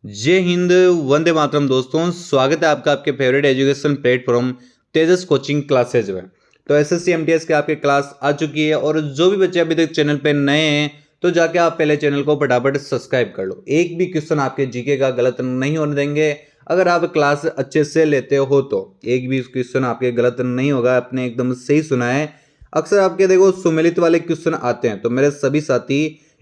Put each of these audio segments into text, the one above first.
जय हिंद, वंदे मातरम दोस्तों। स्वागत है आपका आपके फेवरेट एजुकेशन प्लेटफॉर्म तेजस कोचिंग क्लासेज में। तो एसएससी एमटीएस के आपके क्लास आ चुकी है और जो भी बच्चे अभी तक चैनल पे नए हैं तो जाके आप पहले चैनल को फटाफट सब्सक्राइब कर लो। एक भी क्वेश्चन आपके जीके का गलत नहीं होने देंगे। अगर आप क्लास अच्छे से लेते हो तो एक भी क्वेश्चन आपके गलत नहीं होगा। आपने एकदम सही सुना है। अक्सर आपके देखो सुमेलित वाले क्वेश्चन आते हैं तो मेरे सभी साथी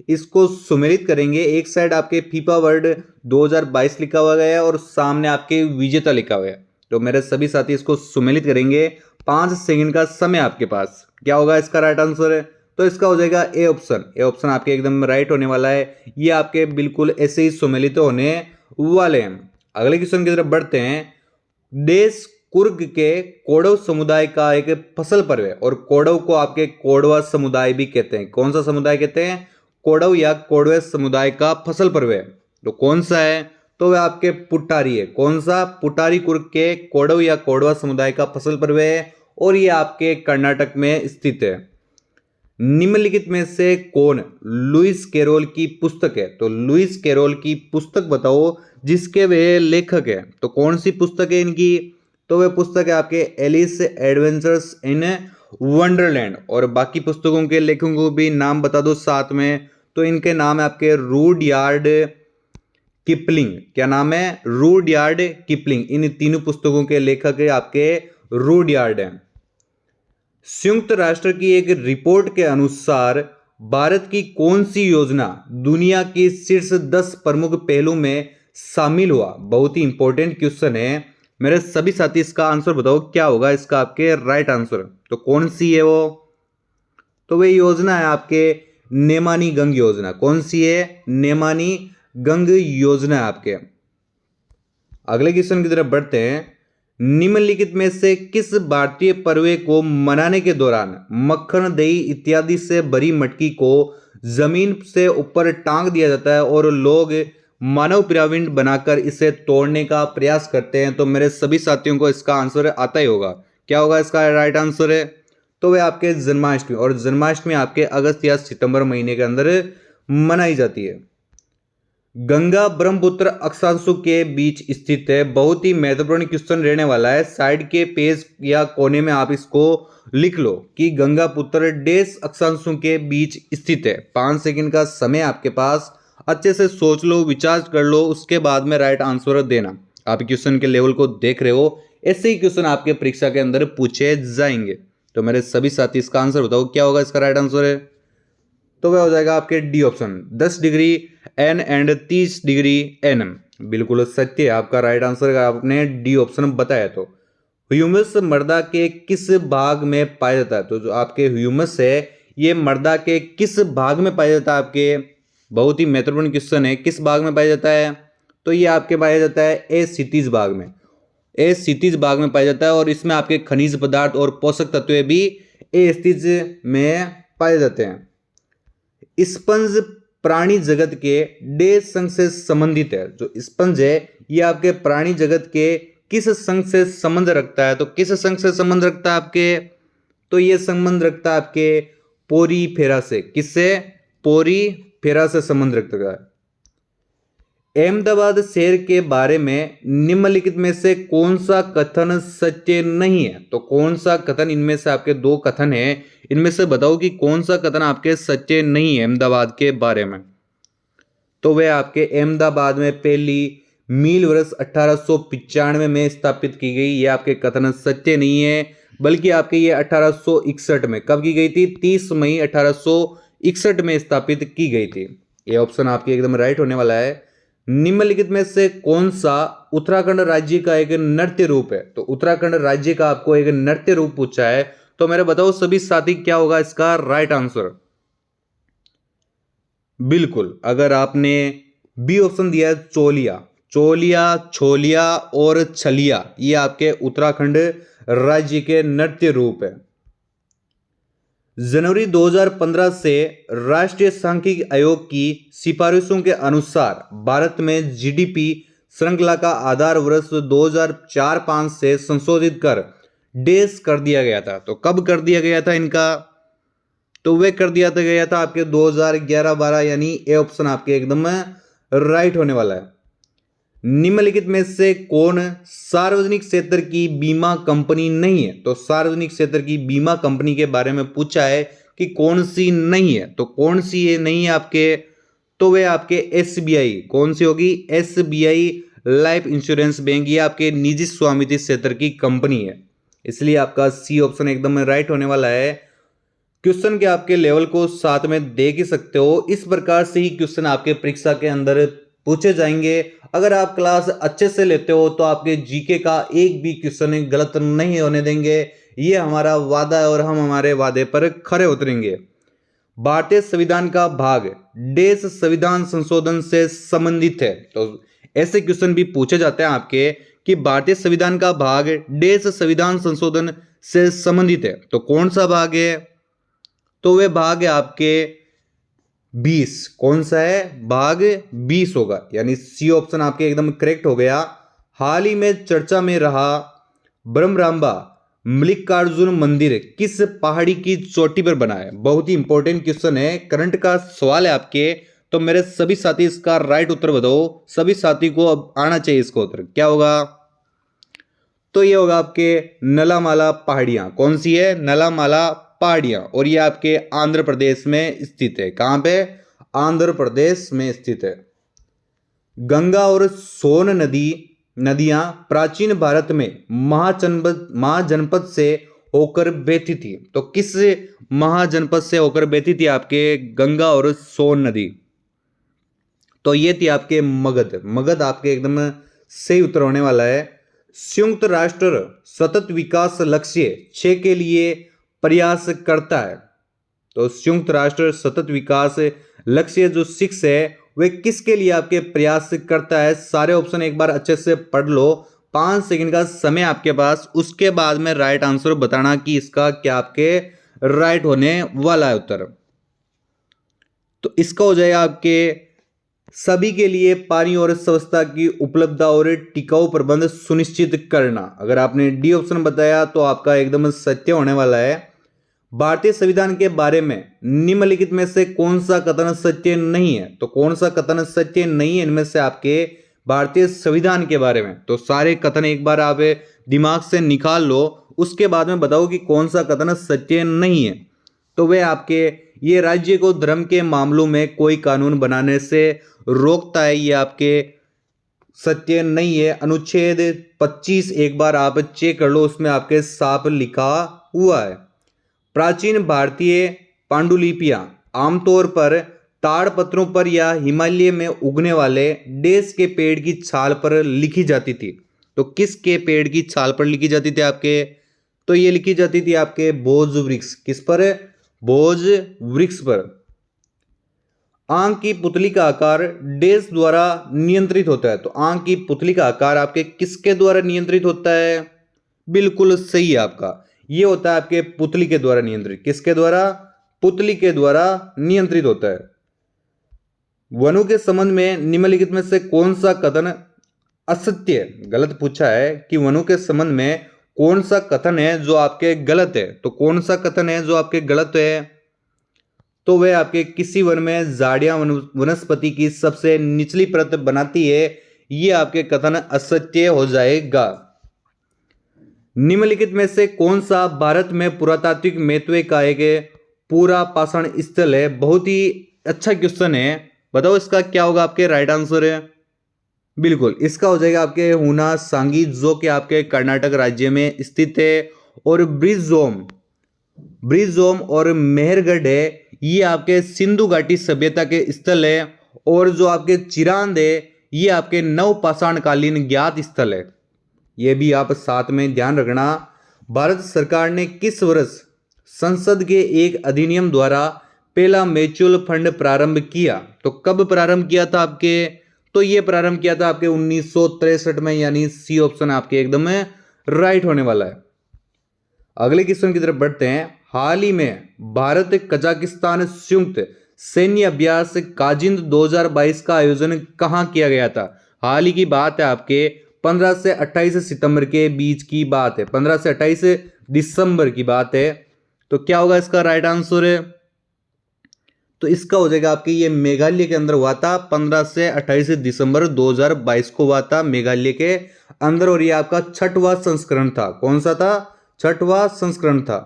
इसको सुमेलित करेंगे। एक साइड आपके फीफा वर्ल्ड 2022 लिखा हुआ गया है और सामने आपके विजेता लिखा हुआ है। तो मेरे सभी साथी इसको सुमेलित करेंगे। 5 सेकंड का समय आपके पास। क्या होगा इसका राइट आंसर है? तो इसका हो जाएगा ए ऑप्शन। ए ऑप्शन आपके एकदम राइट होने वाला है। ये आपके बिल्कुल ऐसे ही सुमेलित होने वाले हैं। अगले क्वेश्चन की तरफ बढ़ते हैं। देश कुर्ग के कोडव समुदाय का एक फसल पर्व है और कोडव को आपके कोडवा समुदाय भी कहते हैं। कौन सा समुदाय कहते हैं? कोडव या कोडवे समुदाय का फसल पर्व है। तो कौन सा है? तो वह आपके पुटारी है। कौन सा? पुटारी कुर्ग के कोडव या कोडवा समुदाय का फसल पर्व है और ये आपके कर्नाटक में स्थित है। निम्नलिखित में से कौन लुइस कैरोल की पुस्तक है? तो लुइस कैरोल की पुस्तक बताओ जिसके वे लेखक है। तो कौन सी पुस्तक है इनकी? तो वह पुस्तक है आपके एलिस एडवेंचर्स इन वंडरलैंड। और बाकी पुस्तकों के लेखकों को भी नाम बता दो साथ में। तो इनके नाम है आपके रूडयार्ड किपलिंग। क्या नाम है? Rudyard Kipling. इन तीनों पुस्तकों के लेखक है आपके रूडयार्ड हैं। संयुक्त राष्ट्र की एक रिपोर्ट के अनुसार भारत की कौन सी योजना दुनिया की शीर्ष 10 प्रमुख पहलों में शामिल हुआ? बहुत ही इंपॉर्टेंट क्वेश्चन है। मेरे सभी साथी इसका आंसर बताओ क्या होगा इसका आपके राइट आंसर। तो कौन सी है वो? तो वह योजना है आपके नेमानी गंग योजना। कौन सी है? नेमानी गंग योजना है आपके। अगले क्वेश्चन की तरफ बढ़ते हैं। निम्नलिखित में से किस भारतीय पर्व को मनाने के दौरान मक्खन, दही इत्यादि से भरी मटकी को जमीन से ऊपर टांग दिया जाता है और लोग मानव पिरामिड बनाकर इसे तोड़ने का प्रयास करते हैं? तो मेरे सभी साथियों को इसका आंसर आता ही होगा। क्या होगा इसका राइट आंसर है? तो वह आपके जन्माष्टमी। और जन्माष्टमी आपके अगस्त या सितंबर महीने के अंदर मनाई जाती है। गंगा ब्रह्मपुत्र अक्षांशों के बीच स्थित है। बहुत ही महत्वपूर्ण क्वेश्चन रहने वाला है। साइड के पेज या कोने में आप इसको लिख लो कि गंगा पुत्र डेस अक्षांशों के बीच स्थित है। 5 सेकंड का समय आपके पास। अच्छे से सोच लो, विचार कर लो, उसके बाद में राइट आंसर देना। आप क्वेश्चन के लेवल को देख रहे हो। ऐसे ही क्वेश्चन आपके परीक्षा के अंदर पूछे जाएंगे। तो मेरे सभी साथी इसका आंसर बताओ क्या होगा इसका राइट आंसर है? तो वह हो जाएगा आपके D option. 10 degree N and 30 degree N M. बिल्कुल सत्य है आपका राइट आंसर। आपने डी ऑप्शन बताया। तो ह्यूमस मृदा के किस भाग में पाया जाता है? तो जो आपके ह्यूमस है ये मृदा के किस भाग में पाया जाता है आपके? बहुत ही महत्वपूर्ण क्वेश्चन है। किस भाग में पाया जाता है? तो ये आपके पाया जाता है ए क्षितिज भाग में। ए क्षितिज भाग में पाया जाता है और इसमें आपके खनिज पदार्थ और पोषक तत्व भी ए क्षितिज में पाए जाते हैं। स्पंज प्राणी जगत के डे संघ से संबंधित है। जो स्पंज है ये आपके प्राणी जगत के किस संघ से संबंध रखता है? तो किस संघ से संबंध रखता है आपके? तो ये संबंध रखता है आपके पोरीफेरा से। किससे? पोरीफेरा से संबंध रखता है। अहमदाबाद शहर के बारे में निम्नलिखित में से कौन सा कथन सत्य नहीं है? तो कौन सा कथन, इनमें से आपके 2 कथन हैं, इनमें से बताओ कि कौन सा कथन आपके सच्चे नहीं है अहमदाबाद के बारे में। तो वह आपके अहमदाबाद में पहली मील वर्ष 1895 में स्थापित की गई। ये आपके कथन सत्य नहीं है, बल्कि आपके ये 1861 में कब की गई थी? 30 मई 1861 में स्थापित की गई थी। ये ऑप्शन आपके एकदम राइट होने वाला है। निम्नलिखित में से कौन सा उत्तराखंड राज्य का एक नृत्य रूप है? तो उत्तराखंड राज्य का आपको एक नृत्य रूप पूछा है। तो मेरे बताओ सभी साथी क्या होगा इसका राइट आंसर? बिल्कुल, अगर आपने बी ऑप्शन दिया है चोलिया। चोलिया, छोलिया और छलिया ये आपके उत्तराखंड राज्य के नृत्य रूप है। जनवरी 2015 से राष्ट्रीय सांख्यिकी आयोग की सिफारिशों के अनुसार भारत में जीडीपी श्रृंखला का आधार वर्ष 2004-5 से संशोधित कर डेस कर दिया गया था। तो कब कर दिया गया था इनका? तो वे कर दिया गया था आपके 2011-12, यानी ए ऑप्शन आपके एकदम राइट होने वाला है। निम्नलिखित में से कौन सार्वजनिक क्षेत्र की बीमा कंपनी नहीं है? तो सार्वजनिक क्षेत्र की बीमा कंपनी के बारे में पूछा है कि कौन सी नहीं है, तो कौन सी ये नहीं है आपके? तो वे आपके एसबीआई, कौन सी होगी? एसबीआई लाइफ इंश्योरेंस बैंक, ये आपके निजी स्वामित्व क्षेत्र की कंपनी है, इसलिए आपका सी ऑप्शन एकदम राइट होने वाला है। क्वेश्चन के आपके लेवल को साथ में देख ही सकते हो, इस प्रकार से ही क्वेश्चन आपके परीक्षा के अंदर पूछे जाएंगे। अगर आप क्लास अच्छे से लेते हो तो आपके जीके का एक भी क्वेश्चन गलत नहीं होने देंगे, ये हमारा वादा है और हम हमारे वादे पर खरे उतरेंगे। भारतीय संविधान का भाग देश संविधान संशोधन से संबंधित है, तो ऐसे क्वेश्चन भी पूछे जाते हैं आपके कि भारतीय संविधान का भाग देश संविधान संशोधन से संबंधित है, तो कौन सा भाग है? तो वह भाग है आपके 20। कौन सा है? भाग 20 होगा, यानी सी ऑप्शन आपके एकदम करेक्ट हो गया। हाल ही में चर्चा में रहा ब्रह्मरांबा मल्लिकार्जुन मंदिर किस पहाड़ी की चोटी पर बना है? बहुत ही इंपॉर्टेंट क्वेश्चन है, करंट का सवाल है आपके, तो मेरे सभी साथी इसका राइट उत्तर बताओ। सभी साथी को अब आना चाहिए इसका उत्तर, क्या होगा? तो ये होगा आपके नलामाला पहाड़ियां। कौन सी है? नलामाला पहाड़ियां, और ये आपके आंध्र प्रदेश में स्थित है। कहां पे? आंध्र प्रदेश में स्थित है। गंगा और सोन नदियां प्राचीन भारत में महाजनपद से होकर बहती थी, तो किस महाजनपद से होकर बहती थी आपके गंगा और सोन नदी? तो ये थी आपके मगध आपके एकदम सही उत्तर होने वाला है। संयुक्त राष्ट्र सतत विकास लक्ष्य 6 के लिए प्रयास करता है, तो संयुक्त राष्ट्र सतत विकास लक्ष्य जो 6 है वे किसके लिए आपके प्रयास करता है? सारे ऑप्शन एक बार अच्छे से पढ़ लो, 5 सेकंड का समय आपके पास, उसके बाद में राइट आंसर बताना कि इसका क्या आपके राइट होने वाला है उत्तर। तो इसका हो जाएगा आपके सभी के लिए पानी और स्वच्छता की उपलब्धता और टिकाऊ प्रबंध सुनिश्चित करना। अगर आपने डी ऑप्शन बताया तो आपका एकदम सत्य होने वाला है। भारतीय संविधान के बारे में निम्नलिखित में से कौन सा कथन सत्य नहीं है? तो कौन सा कथन सत्य नहीं है इनमें से आपके भारतीय संविधान के बारे में? तो सारे कथन एक बार आप दिमाग से निकाल लो, उसके बाद में बताओ कि कौन सा कथन सत्य नहीं है। तो वे आपके ये राज्य को धर्म के मामलों में कोई कानून बनाने से रोकता है, ये आपके सत्य नहीं है। अनुच्छेद 25 एक बार आप चेक कर लो, उसमें आपके साफ लिखा हुआ है। प्राचीन भारतीय पांडुलिपियां आमतौर पर ताड़पत्रों पर या हिमालय में उगने वाले देश के पेड़ की छाल पर लिखी जाती थी, तो किसके पेड़ की छाल पर लिखी जाती थी आपके? तो ये लिखी जाती थी आपके भोज वृक्ष। किस पर? भोज वृक्ष पर। आंख की पुतली का आकार देश द्वारा नियंत्रित होता है, तो आंख की पुतली का आकार आपके किसके द्वारा नियंत्रित होता है? बिल्कुल सही है आपका, ये होता है आपके पुतली के द्वारा नियंत्रित। किसके द्वारा? पुतली के द्वारा नियंत्रित होता है। वनों के संबंध में निम्नलिखित में से कौन सा कथन असत्य, गलत पूछा है कि वनों के संबंध में कौन सा कथन है जो आपके गलत है? तो कौन सा कथन है जो आपके गलत है? तो वह आपके किसी वन में झाड़ियां वनस्पति की सबसे निचली परत बनाती है, ये आपके कथन असत्य हो जाएगा। निम्नलिखित में से कौन सा भारत में पुरातात्विक महत्व का एक पूरा पाषाण स्थल है? बहुत ही अच्छा क्वेश्चन है, बताओ इसका क्या होगा आपके राइट आंसर है? बिल्कुल इसका हो जाएगा आपके हुना सांगी, जो कि आपके कर्नाटक राज्य में स्थित है। और ब्रिजोम और मेहरगढ़ है, ये आपके सिंधु घाटी सभ्यता के स्थल है। और जो आपके चिरांद है, ये आपके नवपाषाण कालीन ज्ञात स्थल है। ये भी आप साथ में ध्यान रखना। भारत सरकार ने किस वर्ष संसद के एक अधिनियम द्वारा पहला म्यूचुअल फंड प्रारंभ किया? तो कब प्रारंभ किया था आपके? तो ये प्रारंभ किया था आपके 1963 में, यानी सी ऑप्शन आपके एकदम राइट होने वाला है। अगले क्वेश्चन की तरफ बढ़ते हैं। हाल ही में भारत कजाकिस्तान संयुक्त सैन्य अभ्यास काजिंद 2022 का आयोजन कहां किया गया था? हाल ही की बात है आपके 15 से 28 सितंबर के बीच की बात है, 15 से 28 दिसंबर की बात है। तो क्या होगा इसका राइट आंसर है? तो इसका हो जाएगा आपके ये मेघालय के अंदर हुआ था 15 से 28 दिसंबर 2022 को हुआ था मेघालय के अंदर। और ये आपका छठवां संस्करण था। कौन सा था? छठवां संस्करण था।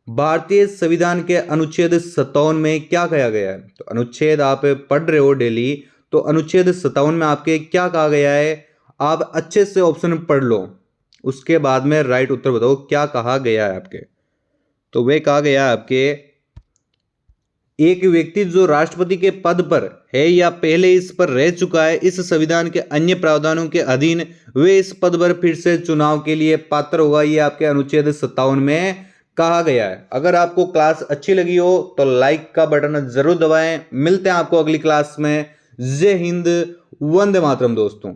भारतीय संविधान के अनुच्छेद 57 में क्या कहा गया है? तो अनुच्छेद आप पढ़ रहे हो डेली, तो अनुच्छेद 57 में आपके क्या कहा गया है? आप अच्छे से ऑप्शन पढ़ लो, उसके बाद में राइट उत्तर बताओ क्या कहा गया है आपके। तो वे कहा गया है आपके, एक व्यक्ति जो राष्ट्रपति के पद पर है या पहले इस पर रह चुका है, इस संविधान के अन्य प्रावधानों के अधीन वे इस पद पर फिर से चुनाव के लिए पात्र होगा। ये आपके अनुच्छेद 57 में कहा गया है। अगर आपको क्लास अच्छी लगी हो तो लाइक का बटन जरूर दबाएं। मिलते हैं आपको अगली क्लास में। जय हिंद, वंदे मातरम दोस्तों।